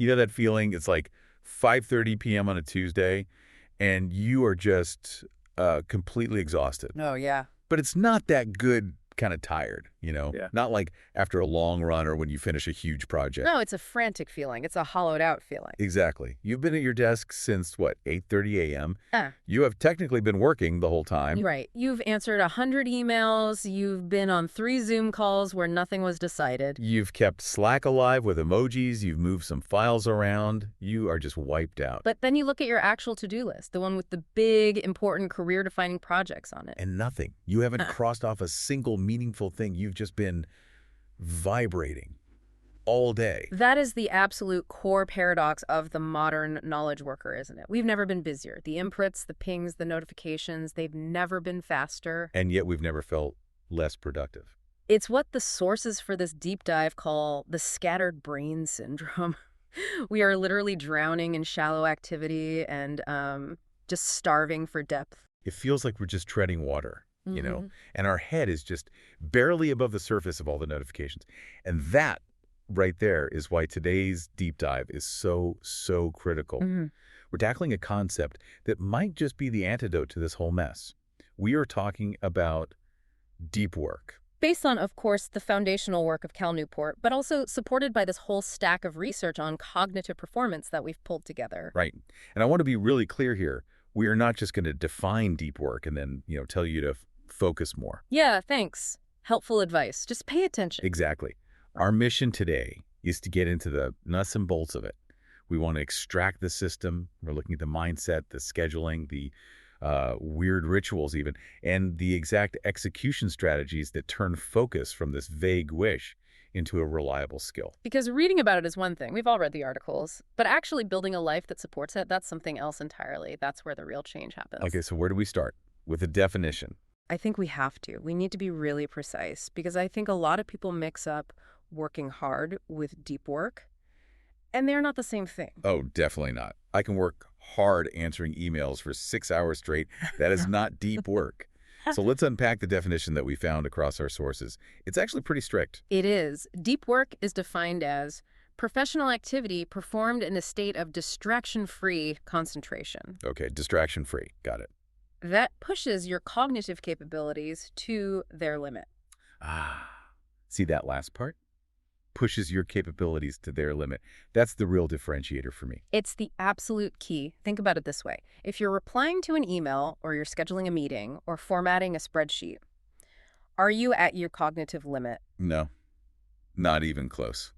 You know that feeling? It's like 5:30 p.m. on a Tuesday, and you are just completely exhausted. Oh, yeah. But it's not that good kind of tired, you know? Yeah. Not like after a long run or when you finish a huge project. No, it's a frantic feeling. It's a hollowed out feeling. Exactly. You've been at your desk since, what, 8:30 a.m.? Ah. You have technically been working the whole time. Right. You've answered 100 emails. You've been on 3 Zoom calls where nothing was decided. You've kept Slack alive with emojis. You've moved some files around. You are just wiped out. But then you look at your actual to-do list, the one with the big, important, career-defining projects on it. And nothing. You haven't crossed off a single meaningful thing. You've just been vibrating all day. That is the absolute core paradox of the modern knowledge worker, isn't it? We've never been busier. The inputs, the pings, the notifications, they've never been faster. And yet we've never felt less productive. It's what the sources for this deep dive call the scattered brain syndrome. We are literally drowning in shallow activity and just starving for depth. It feels like we're just treading water, you know, and our head is just barely above the surface of all the notifications. And that right there is why today's deep dive is so critical. We're tackling a concept that might just be the antidote to this whole mess. We are talking about deep work. Based on, of course, the foundational work of Cal Newport, but also supported by this whole stack of research on cognitive performance that we've pulled together. Right. And I want to be really clear here. We are not just going to define deep work and then, you know, tell you to focus more. Yeah, thanks. Helpful advice. Just pay attention. Exactly. Our mission today is to get into the nuts and bolts of it. We want to extract the system. We're looking at the mindset, the scheduling, the weird rituals even, and the exact execution strategies that turn focus from this vague wish into a reliable skill. Because reading about it is one thing. We've all read the articles. But actually building a life that supports it, that's something else entirely. That's where the real change happens. Okay, so where do we start? With a definition. I think we have to. We need to be really precise because I think a lot of people mix up working hard with deep work, and they're not the same thing. Oh, definitely not. I can work hard answering emails for 6 hours straight. That is not deep work. So let's unpack the definition that we found across our sources. It's actually pretty strict. It is. Deep work is defined as professional activity performed in a state of distraction-free concentration. Okay, distraction-free. Got it. That pushes your cognitive capabilities to their limit. Ah, see that last part? Pushes your capabilities to their limit. That's the real differentiator for me. It's the absolute key. Think about it this way. If you're replying to an email or you're scheduling a meeting or formatting a spreadsheet, are you at your cognitive limit? No, not even close.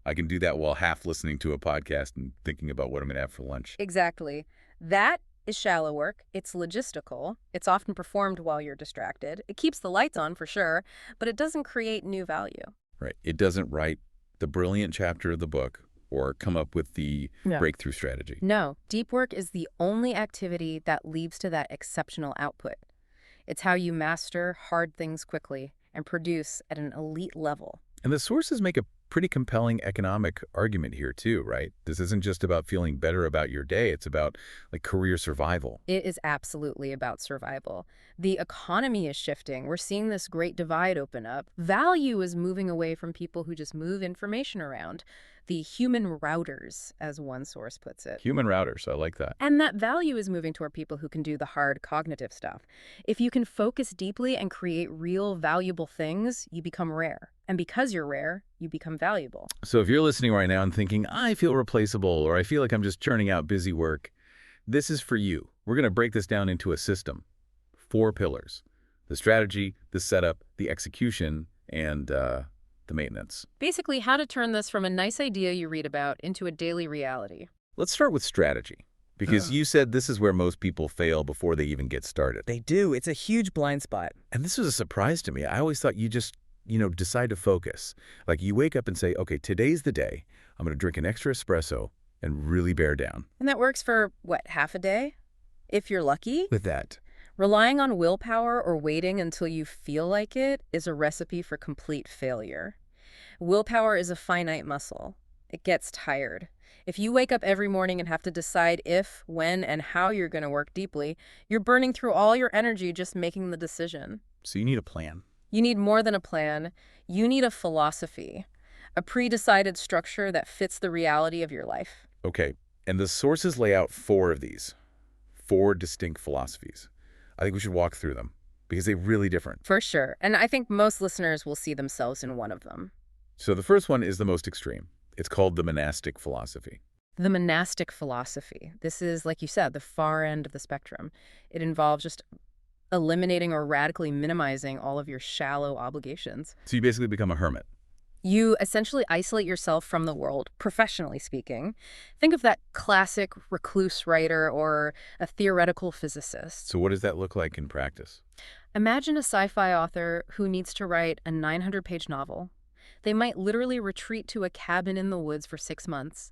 I can do that while half listening to a podcast and thinking about what I'm going to have for lunch. Exactly. That is shallow work. It's logistical. It's often performed while you're distracted. It keeps the lights on for sure, but it doesn't create new value. Right. It doesn't write the brilliant chapter of the book or come up with the breakthrough strategy. No. Deep work is the only activity that leads to that exceptional output. It's how you master hard things quickly and produce at an elite level. And the sources make a pretty compelling economic argument here too, right? This isn't just about feeling better about your day. It's about like career survival. It is absolutely about survival. The economy is shifting. We're seeing this great divide open up. Value is moving away from people who just move information around. The human routers, as one source puts it. Human routers, I like that. And that value is moving toward people who can do the hard cognitive stuff. If you can focus deeply and create real valuable things, you become rare. And because you're rare, you become valuable. So if you're listening right now and thinking, I feel replaceable, or I feel like I'm just churning out busy work, this is for you. We're going to break this down into a system. 4 pillars: the strategy, the setup, the execution, and the maintenance. Basically, how to turn this from a nice idea you read about into a daily reality. Let's start with strategy, because you said this is where most people fail before they even get started. They do. It's a huge blind spot. And this was a surprise to me. I always thought you just, decide to focus. Like you wake up and say, okay, today's the day. I'm going to drink an extra espresso and really bear down. And that works for, what, half a day? If you're lucky? With that. Relying on willpower or waiting until you feel like it is a recipe for complete failure. Willpower is a finite muscle. It gets tired. If you wake up every morning and have to decide if, when, and how you're going to work deeply, you're burning through all your energy just making the decision. So you need a plan. You need more than a plan. You need a philosophy. A pre-decided structure that fits the reality of your life. Okay, and the sources lay out four of these, four distinct philosophies. I think we should walk through them because they're really different. For sure. And I think most listeners will see themselves in one of them. So the first one is the most extreme. It's called the monastic philosophy. The monastic philosophy. This is, like you said, the far end of the spectrum. It involves just eliminating or radically minimizing all of your shallow obligations. So you basically become a hermit. You essentially isolate yourself from the world, professionally speaking. Think of that classic recluse writer or a theoretical physicist. So what does that look like in practice? Imagine a sci-fi author who needs to write a 900-page novel. They might literally retreat to a cabin in the woods for 6 months.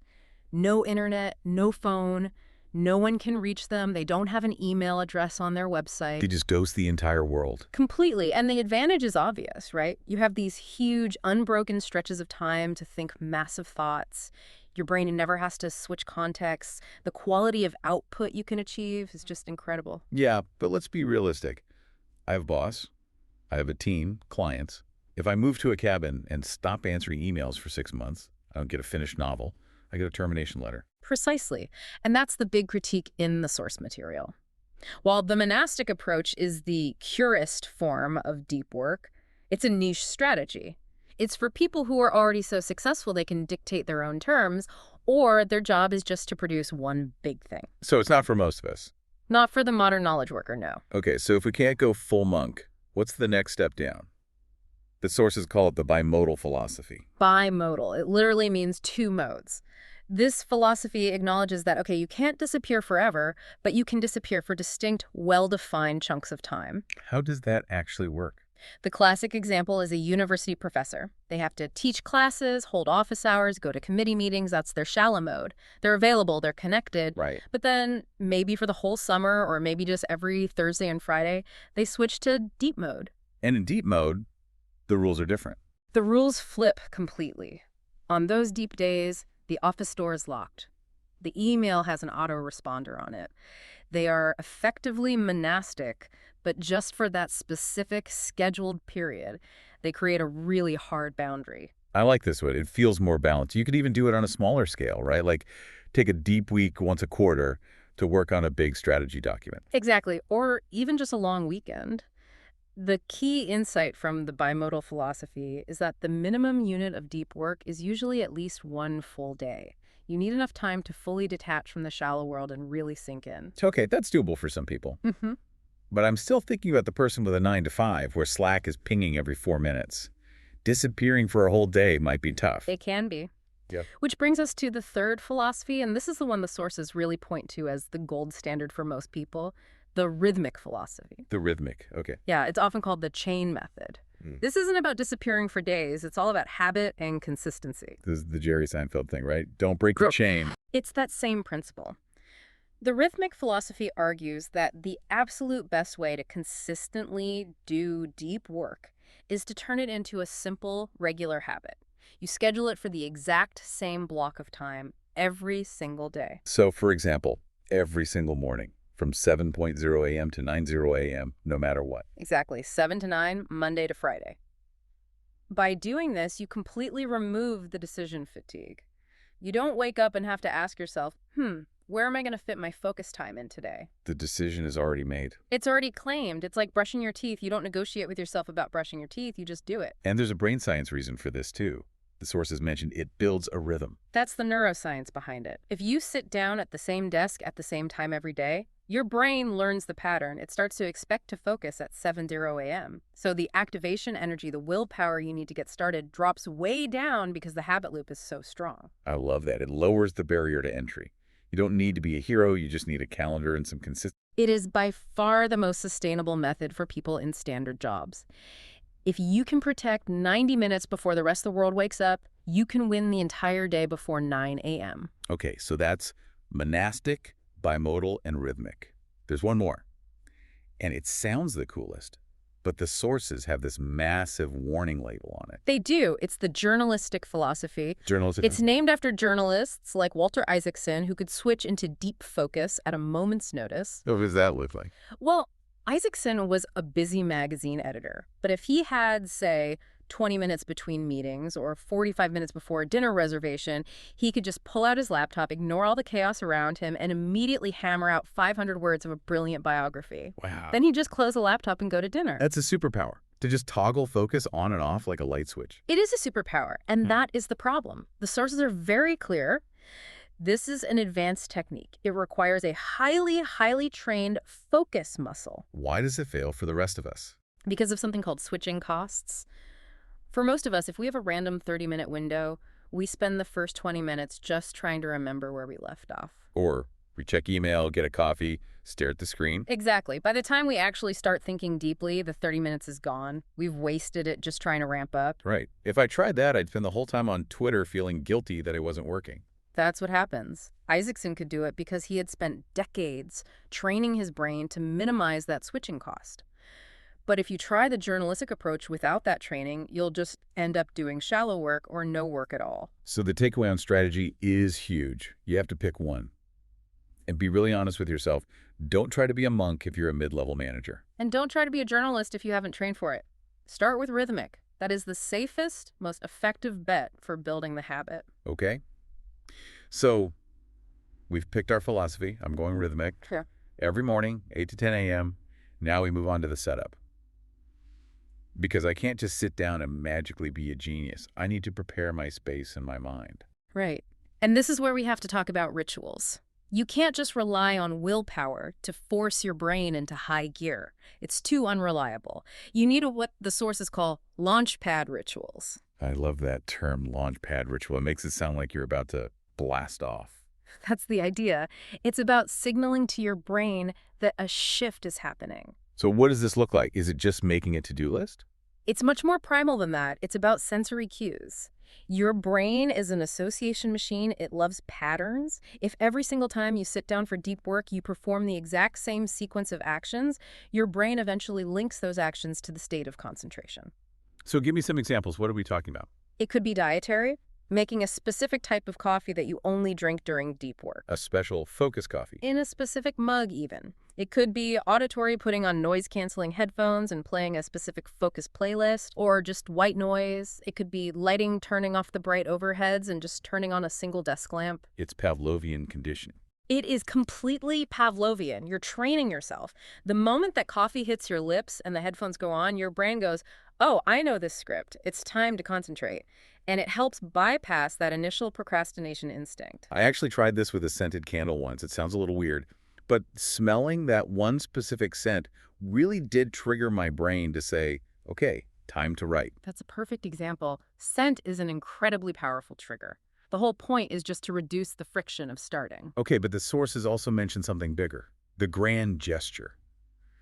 No internet, no phone, no one can reach them. They don't have an email address on their website. They just ghost the entire world. Completely. And the advantage is obvious, right? You have these huge, unbroken stretches of time to think massive thoughts. Your brain never has to switch contexts. The quality of output you can achieve is just incredible. Yeah, but let's be realistic. I have a boss. I have a team, clients. If I move to a cabin and stop answering emails for 6 months, I don't get a finished novel. I get a termination letter. Precisely. And that's the big critique in the source material. While the monastic approach is the purest form of deep work, it's a niche strategy. It's for people who are already so successful they can dictate their own terms, or their job is just to produce one big thing. So it's not for most of us. Not for the modern knowledge worker, no. Okay, so if we can't go full monk, what's the next step down? The sources call it the bimodal philosophy. Bimodal. It literally means two modes. This philosophy acknowledges that, okay, you can't disappear forever, but you can disappear for distinct, well-defined chunks of time. How does that actually work? The classic example is a university professor. They have to teach classes, hold office hours, go to committee meetings. That's their shallow mode. They're available, they're connected. Right. But then maybe for the whole summer or maybe just every Thursday and Friday, they switch to deep mode. And in deep mode, the rules are different. The rules flip completely. On those deep days, the office door is locked. The email has an autoresponder on it. They are effectively monastic, but just for that specific scheduled period. They create a really hard boundary. I like this one. It feels more balanced. You could even do it on a smaller scale, right? Like take a deep week once a quarter to work on a big strategy document. Exactly. Or even just a long weekend. The key insight from the bimodal philosophy is that the minimum unit of deep work is usually at least one full day. You need enough time to fully detach from the shallow world and really sink in. Okay, that's doable for some people. Mm-hmm. But I'm still thinking about the person with a 9 to 5 where Slack is pinging every 4 minutes. Disappearing for a whole day might be tough. It can be. Yep. Which brings us to the third philosophy, and this is the one the sources really point to as the gold standard for most people, the rhythmic philosophy. The rhythmic, okay. Yeah, it's often called the chain method. This isn't about disappearing for days. It's all about habit and consistency. This is the Jerry Seinfeld thing, right? Don't break the chain. It's that same principle. The rhythmic philosophy argues that the absolute best way to consistently do deep work is to turn it into a simple, regular habit. You schedule it for the exact same block of time every single day. So, for example, every single morning from 7:00 a.m. to 9:00 a.m., no matter what. Exactly, 7 to 9, Monday to Friday. By doing this, you completely remove the decision fatigue. You don't wake up and have to ask yourself, where am I going to fit my focus time in today? The decision is already made. It's already claimed. It's like brushing your teeth. You don't negotiate with yourself about brushing your teeth. You just do it. And there's a brain science reason for this, too. The sources mentioned it builds a rhythm. That's the neuroscience behind it. If you sit down at the same desk at the same time every day, your brain learns the pattern. It starts to expect to focus at 7:00 a.m. So the activation energy, the willpower you need to get started, drops way down because the habit loop is so strong. I love that. It lowers the barrier to entry. You don't need to be a hero. You just need a calendar and some consistency. It is by far the most sustainable method for people in standard jobs. If you can protect 90 minutes before the rest of the world wakes up, you can win the entire day before 9 a.m. Okay, so that's monastic, bimodal, and rhythmic. There's one more. And it sounds the coolest, but the sources have this massive warning label on it. They do. It's the journalistic philosophy. Journalistic. It's named after journalists like Walter Isaacson who could switch into deep focus at a moment's notice. What does that look like? Well, Isaacson was a busy magazine editor, but if he had, say, 20 minutes between meetings or 45 minutes before a dinner reservation, he could just pull out his laptop, ignore all the chaos around him, and immediately hammer out 500 words of a brilliant biography. Wow. Then he'd just close the laptop and go to dinner. That's a superpower, to just toggle focus on and off like a light switch. It is a superpower, and that is the problem. The sources are very clear. This is an advanced technique. It requires a highly, highly trained focus muscle. Why does it fail for the rest of us? Because of something called switching costs. For most of us, if we have a random 30-minute window, we spend the first 20 minutes just trying to remember where we left off. Or we check email, get a coffee, stare at the screen. Exactly. By the time we actually start thinking deeply, the 30 minutes is gone. We've wasted it just trying to ramp up. Right. If I tried that, I'd spend the whole time on Twitter feeling guilty that it wasn't working. That's what happens. Isaacson could do it because he had spent decades training his brain to minimize that switching cost. But if you try the journalistic approach without that training, you'll just end up doing shallow work or no work at all. So the takeaway on strategy is huge. You have to pick one. And be really honest with yourself. Don't try to be a monk if you're a mid-level manager. And don't try to be a journalist if you haven't trained for it. Start with rhythmic. That is the safest, most effective bet for building the habit. Okay? So we've picked our philosophy. I'm going rhythmic. Sure. Every morning, 8 to 10 a.m. Now we move on to the setup. Because I can't just sit down and magically be a genius. I need to prepare my space and my mind. Right. And this is where we have to talk about rituals. You can't just rely on willpower to force your brain into high gear. It's too unreliable. You need what the sources call launchpad rituals. I love that term, launchpad ritual. It makes it sound like you're about to blast off. That's the idea. It's about signaling to your brain that a shift is happening. So what does this look like? Is it just making a to-do list? It's much more primal than that. It's about sensory cues. Your brain is an association machine. It loves patterns. If every single time you sit down for deep work, you perform the exact same sequence of actions, your brain eventually links those actions to the state of concentration. So give me some examples. What are we talking about? It could be dietary, making a specific type of coffee that you only drink during deep work. A special focus coffee. In a specific mug, even. It could be auditory, putting on noise-canceling headphones and playing a specific focus playlist, or just white noise. It could be lighting, turning off the bright overheads, and just turning on a single desk lamp. It's Pavlovian conditioning. It is completely Pavlovian. You're training yourself. The moment that coffee hits your lips and the headphones go on, your brain goes, oh, I know this script. It's time to concentrate. And it helps bypass that initial procrastination instinct. I actually tried this with a scented candle once. It sounds a little weird, but smelling that one specific scent really did trigger my brain to say, okay, time to write. That's a perfect example. Scent is an incredibly powerful trigger. The whole point is just to reduce the friction of starting. Okay, but the sources also mention something bigger, the grand gesture.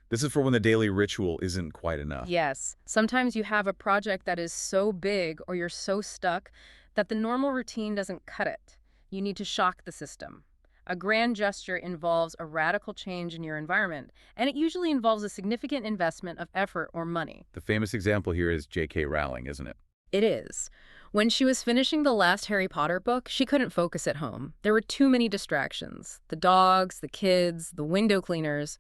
This is for when the daily ritual isn't quite enough. Yes. Sometimes you have a project that is so big or you're so stuck that the normal routine doesn't cut it. You need to shock the system. A grand gesture involves a radical change in your environment, and it usually involves a significant investment of effort or money. The famous example here is J.K. Rowling, isn't it? It is. When she was finishing the last Harry Potter book, she couldn't focus at home. There were too many distractions. The dogs, the kids, the window cleaners.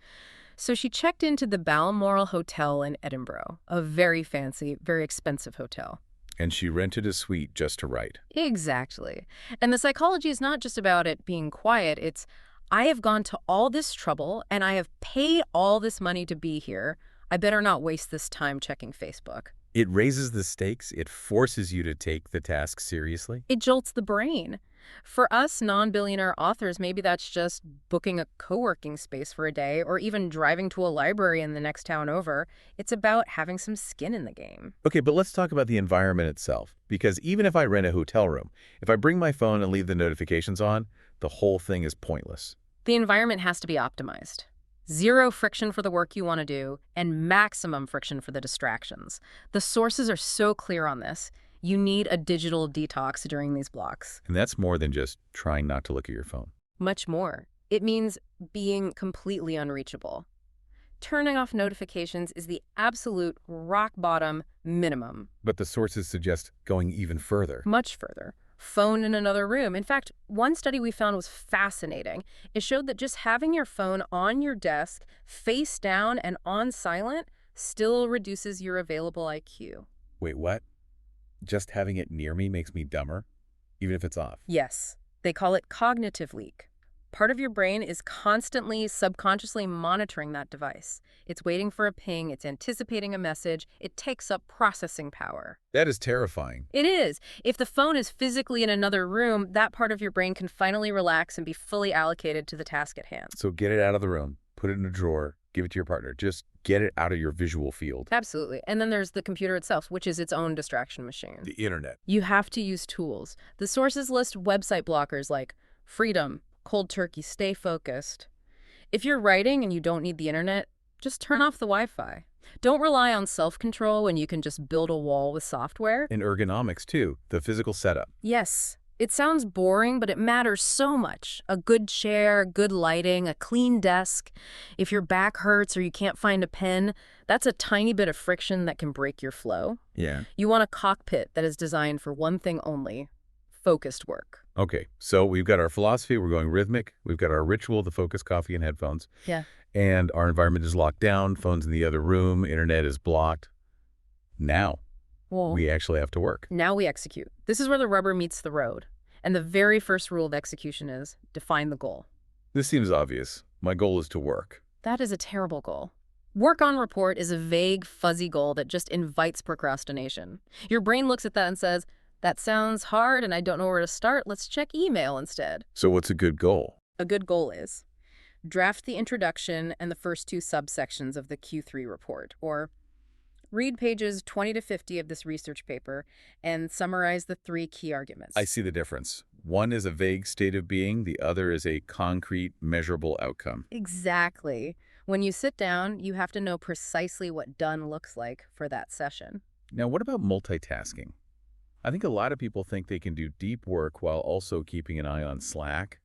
So she checked into the Balmoral Hotel in Edinburgh, a very fancy, very expensive hotel. And she rented a suite just to write. Exactly. And the psychology is not just about it being quiet. It's, I have gone to all this trouble and I have paid all this money to be here. I better not waste this time checking Facebook. It raises the stakes. It forces you to take the task seriously. It jolts the brain. For us non-billionaire authors, maybe that's just booking a co-working space for a day or even driving to a library in the next town over. It's about having some skin in the game. Okay, but let's talk about the environment itself. Because even if I rent a hotel room, if I bring my phone and leave the notifications on, the whole thing is pointless. The environment has to be optimized. Zero friction for the work you want to do, and maximum friction for the distractions. The sources are so clear on this. You need a digital detox during these blocks. And that's more than just trying not to look at your phone. Much more. It means being completely unreachable. Turning off notifications is the absolute rock bottom minimum. But the sources suggest going even further. Much further. Phone in another room. In fact, one study we found was fascinating. It showed that just having your phone on your desk, face down and on silent, still reduces your available IQ. Wait, what? just having it near me makes me dumber, even if it's off. Yes, they call it cognitive leak. Part of your brain is constantly, subconsciously monitoring that device. It's waiting for a ping, it's anticipating a message, it takes up processing power. That is terrifying. It is. If the phone is physically in another room, that part of your brain can finally relax and be fully allocated to the task at hand. So get it out of the room, put it in a drawer, give it to your partner. Just get it out of your visual field. Absolutely. And then there's the computer itself, which is its own distraction machine. The internet. You have to use tools. The sources list website blockers like freedom, cold turkey, stay focused. If you're writing and you don't need the internet, just turn off the Wi-Fi. Don't rely on self-control when you can just build a wall with software. And ergonomics, too. The physical setup. Yes, it sounds boring, but it matters so much. A good chair, good lighting, a clean desk. If your back hurts or you can't find a pen, that's a tiny bit of friction that can break your flow. Yeah. You want a cockpit that is designed for one thing only: focused work. Okay, so we've got our philosophy, we're going rhythmic. We've got our ritual, the focus, coffee, and headphones. Yeah. And our environment is locked down, phone's in the other room, internet is blocked. Now, Well, we actually have to work. now we execute. This is where the rubber meets the road. And the very first rule of execution is define the goal. This seems obvious. My goal is to work. That is a terrible goal. Work on report is a vague, fuzzy goal that just invites procrastination. Your brain looks at that and says, that sounds hard and I don't know where to start. Let's check email instead. So what's a good goal? A good goal is draft the introduction and the first two subsections of the Q3 report, or read pages 20 to 50 of this research paper and summarize the three key arguments. I see the difference. One is a vague state of being, the other is a concrete, measurable outcome. Exactly. When you sit down, you have to know precisely what done looks like for that session. Now, what about multitasking? I think a lot of people think they can do deep work while also keeping an eye on Slack,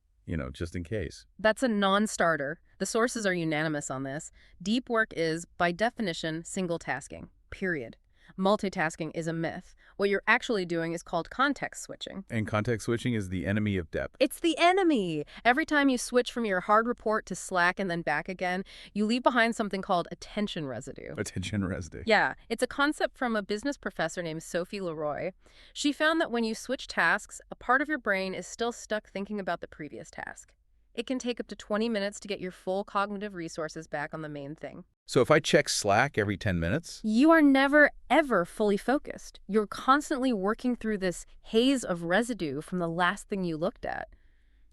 just in case. That's a non-starter. The sources are unanimous on this. Deep work is, by definition, single tasking, period. Multitasking is a myth. What you're actually doing is called context switching. And context switching is the enemy of depth. It's the enemy. Every time you switch from your hard report to Slack and then back again, you leave behind something called attention residue. Attention residue. Yeah, it's a concept from a business professor named Sophie Leroy. She found that when you switch tasks, a part of your brain is still stuck thinking about the previous task. It can take up to 20 minutes to get your full cognitive resources back on the main thing. So if I check Slack every 10 minutes? You are never, ever fully focused. You're constantly working through this haze of residue from the last thing you looked at.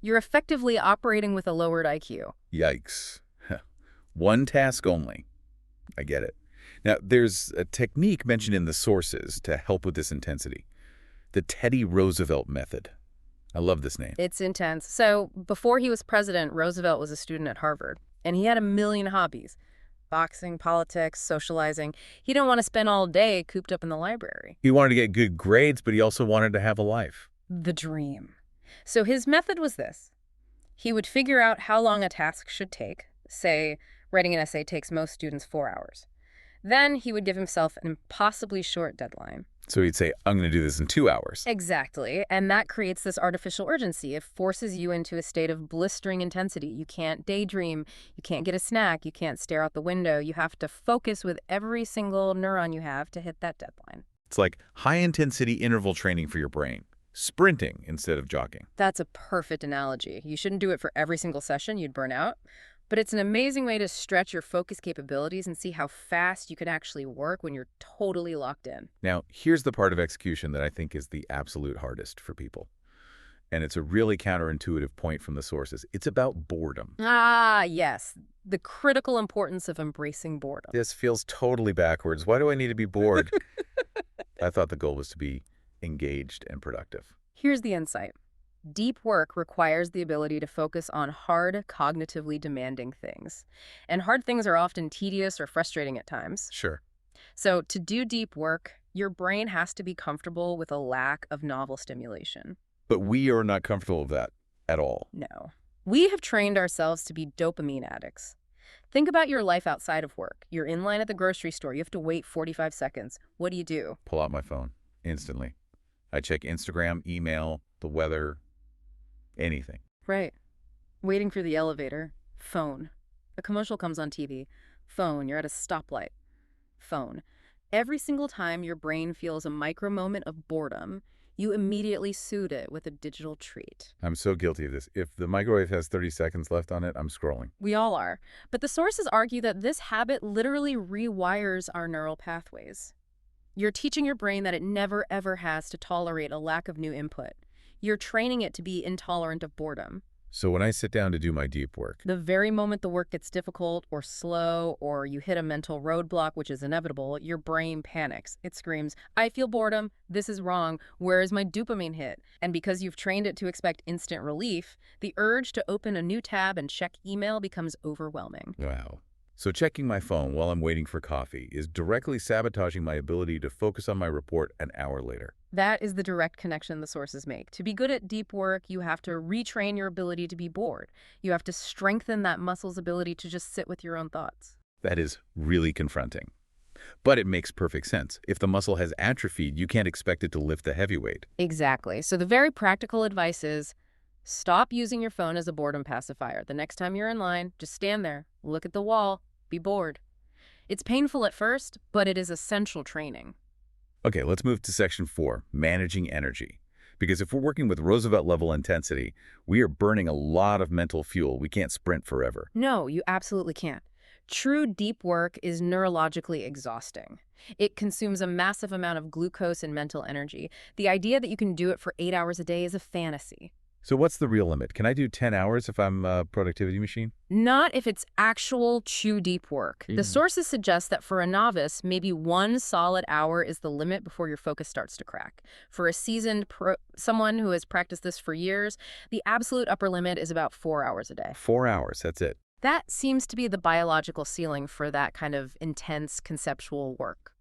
You're effectively operating with a lowered IQ. Yikes. One task only. I get it. Now, there's a technique mentioned in the sources to help with this intensity. The Teddy Roosevelt method. I love this name. It's intense. So, before he was president, Roosevelt was a student at Harvard, and he had a million hobbies. Boxing, politics, socializing. He didn't want to spend all day cooped up in the library. He wanted to get good grades, but he also wanted to have a life. The dream. So his method was this. He would figure out how long a task should take. Say, writing an essay takes most students 4 hours. Then he would give himself an impossibly short deadline. So he'd say, I'm going to do this in 2 hours. Exactly. And that creates this artificial urgency. It forces you into a state of blistering intensity. You can't daydream. You can't get a snack. You can't stare out the window. You have to focus with every single neuron you have to hit that deadline. It's like high-intensity interval training for your brain. Sprinting instead of jogging. That's a perfect analogy. You shouldn't do it for every single session. You'd burn out. But it's an amazing way to stretch your focus capabilities and see how fast you can actually work when you're totally locked in. Now, here's the part of execution that I think is the absolute hardest for people. And it's a really counterintuitive point from the sources. It's about boredom. Ah, yes. The critical importance of embracing boredom. This feels totally backwards. Why do I need to be bored? I thought the goal was to be engaged and productive. Here's the insight. Deep work requires the ability to focus on hard, cognitively demanding things. And hard things are often tedious or frustrating at times. Sure. So to do deep work, your brain has to be comfortable with a lack of novel stimulation. But we are not comfortable with that at all. No. We have trained ourselves to be dopamine addicts. Think about your life outside of work. You're in line at the grocery store. You have to wait 45 seconds. What do? Pull out my phone instantly. I check Instagram, email, the weather, anything. Right. Waiting for the elevator. Phone. A commercial comes on TV. Phone. You're at a stoplight. Phone. Every single time your brain feels a micro moment of boredom, you immediately soothe it with a digital treat. I'm so guilty of this. If the microwave has 30 seconds left on it, I'm scrolling. We all are. But the sources argue that this habit literally rewires our neural pathways. You're teaching your brain that it never ever has to tolerate a lack of new input. You're training it to be intolerant of boredom. So when I sit down to do my deep work, The very moment the work gets difficult or slow or you hit a mental roadblock, which is inevitable, your brain panics. It screams, I feel boredom. This is wrong. Where is my dopamine hit? And because you've trained it to expect instant relief, the urge to open a new tab and check email becomes overwhelming. wow. So checking my phone while I'm waiting for coffee is directly sabotaging my ability to focus on my report an hour later. That is the direct connection the sources make. To be good at deep work, you have to retrain your ability to be bored. You have to strengthen that muscle's ability to just sit with your own thoughts. That is really confronting. But it makes perfect sense. If the muscle has atrophied, you can't expect it to lift the heavy weight. Exactly. So the very practical advice is stop using your phone as a boredom pacifier. The next time you're in line, just stand there, look at the wall, be bored. It's painful at first, but it is essential training. Okay, let's move to section 4, managing energy. Because if we're working with Roosevelt-level intensity, we are burning a lot of mental fuel. We can't sprint forever. No, you absolutely can't. True deep work is neurologically exhausting. It consumes a massive amount of glucose and mental energy. The idea that you can do it for 8 hours a day is a fantasy. So what's the real limit? Can I do 10 hours if I'm a productivity machine? Not if it's actual true deep work. The sources suggest that for a novice, maybe 1 solid hour is the limit before your focus starts to crack. For a seasoned someone who has practiced this for years, the absolute upper limit is about 4 hours a day. 4 hours, that's it. That seems to be the biological ceiling for that kind of intense conceptual work.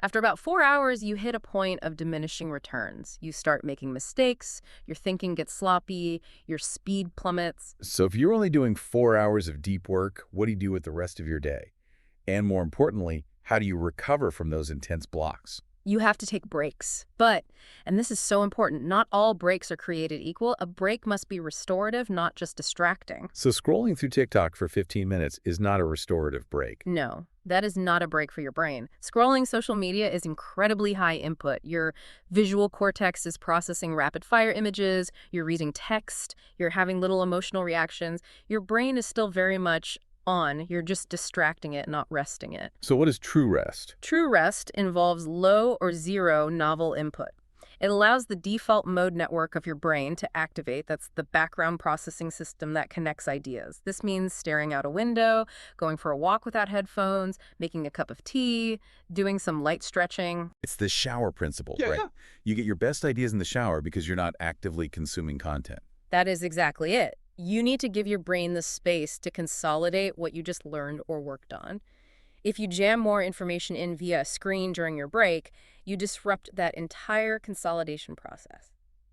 After about 4 hours, you hit a point of diminishing returns. You start making mistakes, your thinking gets sloppy, your speed plummets. So if you're only doing 4 hours of deep work, what do you do with the rest of your day? And more importantly, how do you recover from those intense blocks? You have to take breaks. But, and this is so important, not all breaks are created equal. A break must be restorative, not just distracting. So scrolling through TikTok for 15 minutes is not a restorative break. No, that is not a break for your brain. Scrolling social media is incredibly high input. Your visual cortex is processing rapid-fire images, you're reading text, you're having little emotional reactions. Your brain is still very much on, you're just distracting it, not resting it. So what is true rest? True rest involves low or zero novel input. It allows the default mode network of your brain to activate. That's the background processing system that connects ideas. This means staring out a window, going for a walk without headphones, making a cup of tea, doing some light stretching. It's the shower principle, right? Yeah. You get your best ideas in the shower because you're not actively consuming content. That is exactly it. You need to give your brain the space to consolidate what you just learned or worked on. If you jam more information in via a screen during your break, you disrupt that entire consolidation process.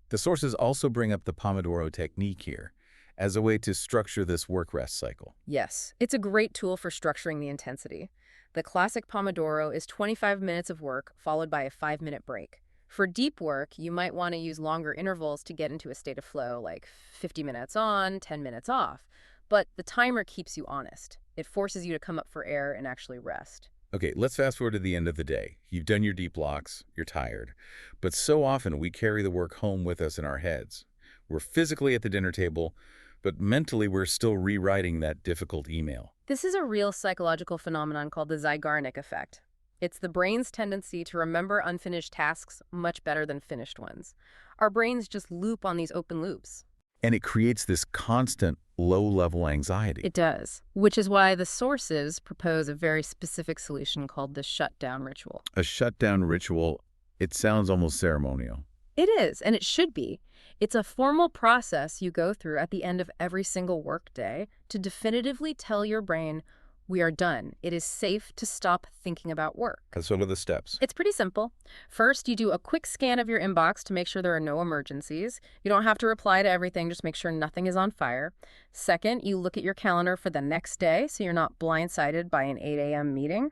The sources also bring up the Pomodoro technique here as a way to structure this work-rest cycle. Yes, it's a great tool for structuring the intensity. The classic Pomodoro is 25 minutes of work followed by a 5-minute break. For deep work, you might want to use longer intervals to get into a state of flow, like 50 minutes on, 10 minutes off. But the timer keeps you honest. It forces you to come up for air and actually rest. Okay, let's fast forward to the end of the day. You've done your deep blocks, you're tired. But so often we carry the work home with us in our heads. We're physically at the dinner table, but mentally we're still rewriting that difficult email. This is a real psychological phenomenon called the Zeigarnik effect. It's the brain's tendency to remember unfinished tasks much better than finished ones. Our brains just loop on these open loops. And it creates this constant low-level anxiety. It does, which is why the sources propose a very specific solution called the shutdown ritual. A shutdown ritual, it sounds almost ceremonial. It is, and it should be. It's a formal process you go through at the end of every single workday to definitively tell your brain, we are done. It is safe to stop thinking about work. And so what are the steps? It's pretty simple. First, you do a quick scan of your inbox to make sure there are no emergencies. You don't have to reply to everything, just make sure nothing is on fire. Second, you look at your calendar for the next day so you're not blindsided by an 8 a.m. meeting.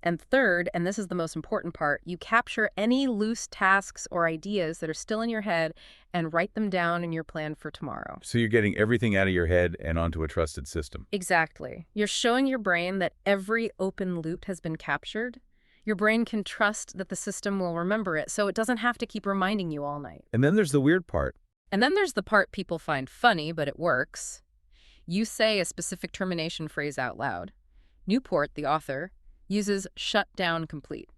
And third, and this is the most important part, you capture any loose tasks or ideas that are still in your head and write them down in your plan for tomorrow. So you're getting everything out of your head and onto a trusted system. Exactly. You're showing your brain that every open loop has been captured. Your brain can trust that the system will remember it, so it doesn't have to keep reminding you all night. And then there's the weird part. And then there's the part people find funny, but it works. You say a specific termination phrase out loud. Newport, the author, uses shut down complete.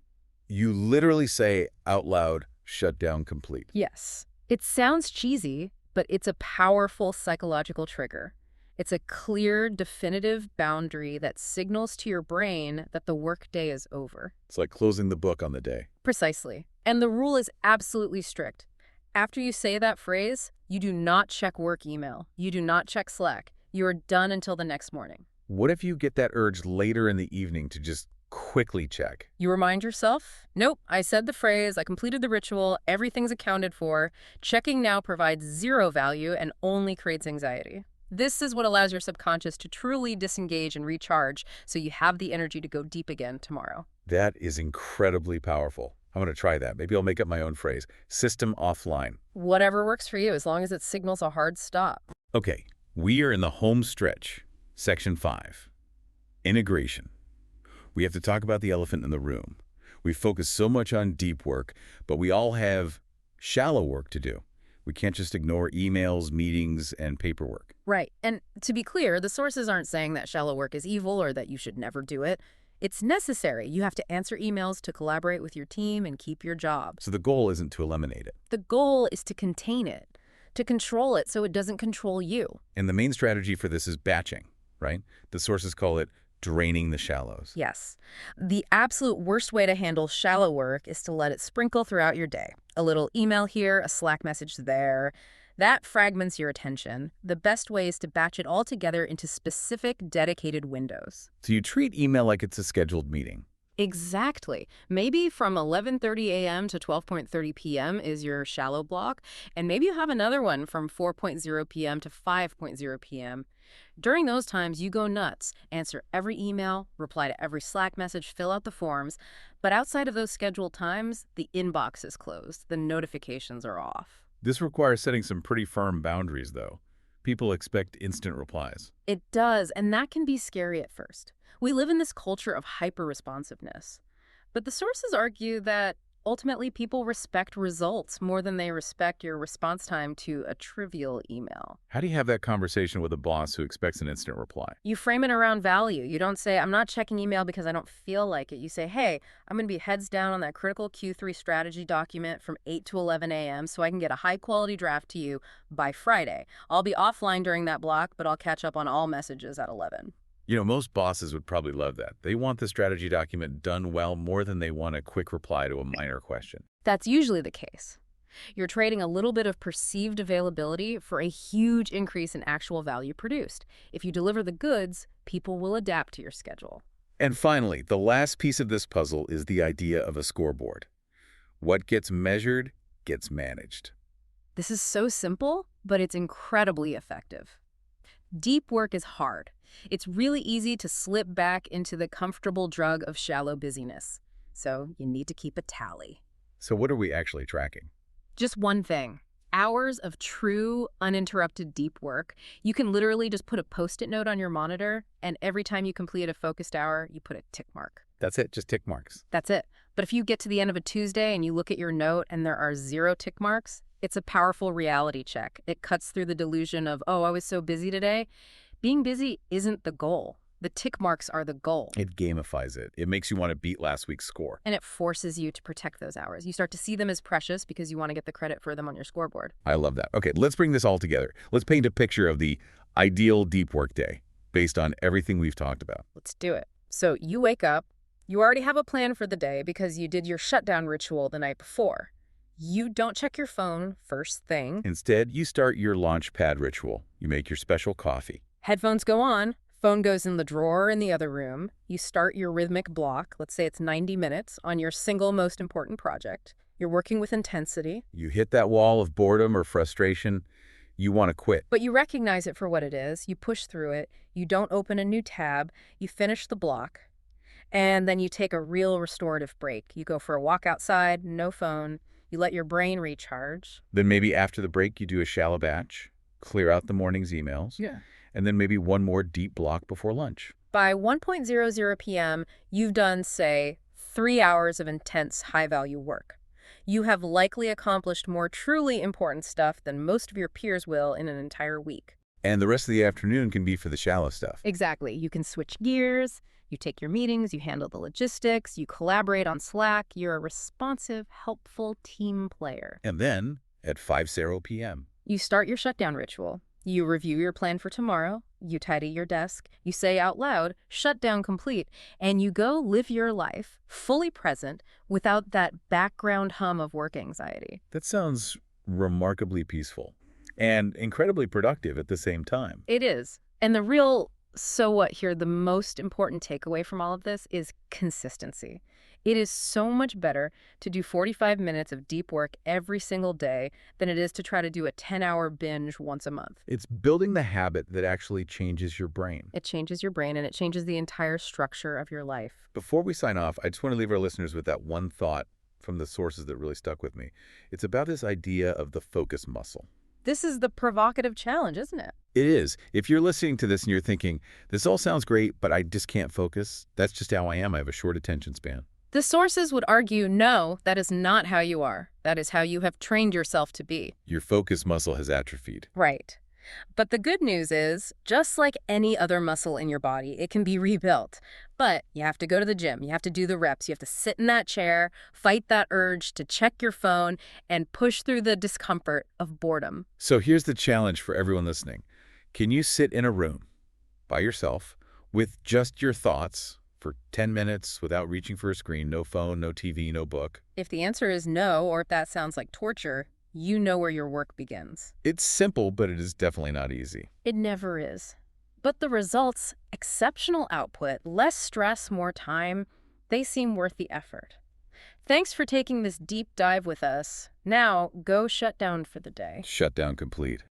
You literally say out loud, shut down complete. Yes. It sounds cheesy, but it's a powerful psychological trigger. It's a clear, definitive boundary that signals to your brain that the workday is over. It's like closing the book on the day. Precisely. And the rule is absolutely strict. After you say that phrase, you do not check work email. You do not check Slack. You are done until the next morning. What if you get that urge later in the evening to just quickly check? You remind yourself, nope, I said the phrase, I completed the ritual, everything's accounted for. Checking now provides zero value and only creates anxiety. This is what allows your subconscious to truly disengage and recharge so you have the energy to go deep again tomorrow. That is incredibly powerful. I'm going to try that. Maybe I'll make up my own phrase. System offline. Whatever works for you, as long as it signals a hard stop. Okay, we are in the home stretch. Section 5. Integration. We have to talk about the elephant in the room. We focus so much on deep work, but we all have shallow work to do. We can't just ignore emails, meetings, and paperwork. Right. And to be clear, the sources aren't saying that shallow work is evil or that you should never do it. It's necessary. You have to answer emails to collaborate with your team and keep your job. So the goal isn't to eliminate it. The goal is to contain it, to control it so it doesn't control you. And the main strategy for this is batching, right? The sources call it draining the shallows. Yes. The absolute worst way to handle shallow work is to let it sprinkle throughout your day. A little email here, a Slack message there. That fragments your attention. The best way is to batch it all together into specific, dedicated windows. So you treat email like it's a scheduled meeting. Exactly. Maybe from 11:30 a.m. to 12:30 p.m. is your shallow block, and maybe you have another one from 4:00 p.m. to 5:00 p.m. During those times, you go nuts, answer every email, reply to every Slack message, fill out the forms. But outside of those scheduled times, the inbox is closed. The notifications are off. This requires setting some pretty firm boundaries, though. People expect instant replies. It does, and that can be scary at first. We live in this culture of hyper-responsiveness. But the sources argue that ultimately people respect results more than they respect your response time to a trivial email. How do you have that conversation with a boss who expects an instant reply? You frame it around value. You don't say, I'm not checking email because I don't feel like it. You say, hey, I'm going to be heads down on that critical Q3 strategy document from 8 to 11 a.m. so I can get a high-quality draft to you by Friday. I'll be offline during that block, but I'll catch up on all messages at 11. You know, most bosses would probably love that. They want the strategy document done well more than they want a quick reply to a minor question. That's usually the case. You're trading a little bit of perceived availability for a huge increase in actual value produced. If you deliver the goods, people will adapt to your schedule. And finally, the last piece of this puzzle is the idea of a scoreboard. What gets measured gets managed. This is so simple, but it's incredibly effective. Deep work is hard. It's really easy to slip back into the comfortable drug of shallow busyness. So you need to keep a tally. So what are we actually tracking? Just one thing. Hours of true, uninterrupted deep work. You can literally just put a Post-it note on your monitor, and every time you complete a focused hour, you put a tick mark. That's it, just tick marks. That's it. But if you get to the end of a Tuesday and you look at your note and there are 0 tick marks, it's a powerful reality check. It cuts through the delusion of, oh, I was so busy today. Being busy isn't the goal. The tick marks are the goal. It gamifies it. It makes you want to beat last week's score. And it forces you to protect those hours. You start to see them as precious because you want to get the credit for them on your scoreboard. I love that. Okay, let's bring this all together. Let's paint a picture of the ideal deep work day based on everything we've talked about. Let's do it. So you wake up. You already have a plan for the day because you did your shutdown ritual the night before. You don't check your phone first thing. Instead, you start your launch pad ritual. You make your special coffee. Headphones go on. Phone goes in the drawer in the other room. You start your rhythmic block, let's say it's 90 minutes, on your single most important project. You're working with intensity. You hit that wall of boredom or frustration. You want to quit. But you recognize it for what it is. You push through it. You don't open a new tab. You finish the block. And then you take a real restorative break. You go for a walk outside, no phone. You let your brain recharge. Then maybe after the break, you do a shallow batch, clear out the morning's emails. Yeah. And then maybe one more deep block before lunch. By 1:00 p.m., you've done, say, 3 hours of intense, high-value work. You have likely accomplished more truly important stuff than most of your peers will in an entire week. And the rest of the afternoon can be for the shallow stuff. Exactly. You can switch gears, you take your meetings, you handle the logistics, you collaborate on Slack. You're a responsive, helpful team player. And then, at 5:00 p.m., You start your shutdown ritual. You review your plan for tomorrow, you tidy your desk, you say out loud, "Shutdown complete," and you go live your life, fully present, without that background hum of work anxiety. that sounds remarkably peaceful and incredibly productive at the same time. It is. And the real so what here, the most important takeaway from all of this is consistency. It is so much better to do 45 minutes of deep work every single day than it is to try to do a 10-hour binge once a month. It's building the habit that actually changes your brain. It changes your brain and it changes the entire structure of your life. Before we sign off, I just want to leave our listeners with that one thought from the sources that really stuck with me. It's about this idea of the focus muscle. This is the provocative challenge, isn't it? It is. If you're listening to this and you're thinking, this all sounds great, but I just can't focus, that's just how I am. I have a short attention span. The sources would argue, no, that is not how you are. That is how you have trained yourself to be. Your focus muscle has atrophied. Right. But the good news is, just like any other muscle in your body, it can be rebuilt. But you have to go to the gym, you have to do the reps, you have to sit in that chair, fight that urge to check your phone, and push through the discomfort of boredom. So here's the challenge for everyone listening. Can you sit in a room by yourself with just your thoughts for 10 minutes without reaching for a screen, no phone, no TV, no book? If the answer is no, or if that sounds like torture, you know where your work begins. It's simple, but it is definitely not easy. It never is. But the results, exceptional output, less stress, more time, they seem worth the effort. Thanks for taking this deep dive with us. Now, go shut down for the day. Shutdown complete.